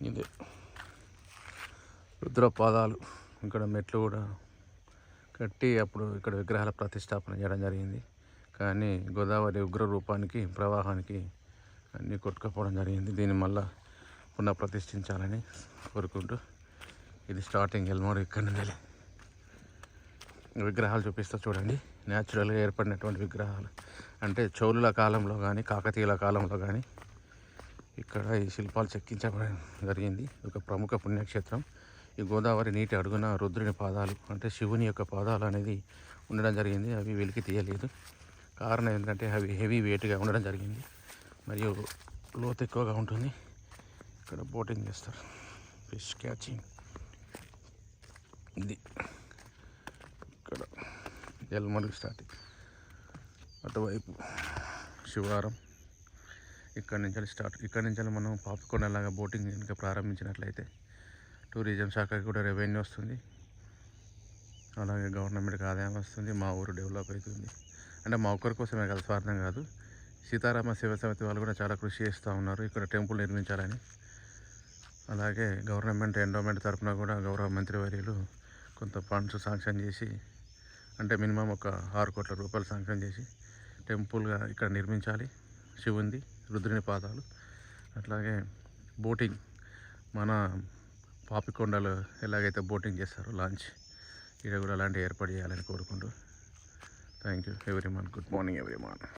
ఇది రుద్ర పాదాలు. ఇక్కడ మెట్లు కూడా కట్టి అప్పుడు ఇక్కడ విగ్రహాల ప్రతిష్టాపన చేయడం జరిగింది. కానీ గోదావరి ఉగ్ర రూపానికి ప్రవాహానికి అన్నీ కొట్టుకుపోవడం జరిగింది. దీన్ని మళ్ళా పునఃప్రతిష్ఠించాలని కోరుకుంటూ ఇది స్టార్టింగ్ ఎల్మోర్. ఇక్కడ నుండి విగ్రహాలు చూపిస్తా చూడండి. న్యాచురల్గా ఏర్పడినటువంటి విగ్రహాలు అంటే చోళుల కాలంలో కానీ కాకతీయుల కాలంలో కానీ ఇక్కడ ఈ శిల్పాలు చెక్కించబడడం జరిగింది. ఒక ప్రముఖ పుణ్యక్షేత్రం. ఈ గోదావరి నీటి అడుగున రుద్రుని పాదాలు అంటే శివుని యొక్క పాదాలు అనేది ఉండడం జరిగింది. అవి వెలికి తీయలేదు. కారణం ఏంటంటే అవి హెవీ వెయిట్గా ఉండడం జరిగింది మరియు లోతు ఎక్కువగా ఉంటుంది. ఇక్కడ బోటింగ్ చేస్తారు, ఫిష్ క్యాచింగ్. ఇది ఇక్కడ ఎల్మడుగు స్టార్టింగ్, అటువైపు శివారం. ఇక్కడి నుంచి మనం పాపికొండలాగా బోటింగ్ కనుక ప్రారంభించినట్లయితే టూరిజం శాఖకి కూడా రెవెన్యూ వస్తుంది, అలాగే గవర్నమెంట్కి ఆదాయం వస్తుంది, మా ఊరు డెవలప్ అవుతుంది. అంటే మా ఒక్కరి కోసమే కాదు, స్వార్థం కాదు. సీతారామ శివ సమితి వాళ్ళు కూడా చాలా కృషి చేస్తూ ఉన్నారు ఇక్కడ టెంపుల్ నిర్మించాలని. అలాగే గవర్నమెంట్ ఎండోమెంట్ తరఫున కూడా గౌరవ మంత్రివర్యులు కొంత ఫండ్స్ శాంక్షన్ చేసి, అంటే మినిమం ఒక 6 కోట్ల రూపాయలు శాంక్షన్ చేసి టెంపుల్గా ఇక్కడ నిర్మించాలి. శివుంది, రుద్రుని పాదాలు. అట్లాగే బోటింగ్ మన పాపికొండలు ఎలాగైతే బోటింగ్ చేస్తారో లాంచ్, ఇక్కడ కూడా అలాంటి ఏర్పాటు చేయాలని కోరుకుంటూ thank you everyone. Good morning everyone.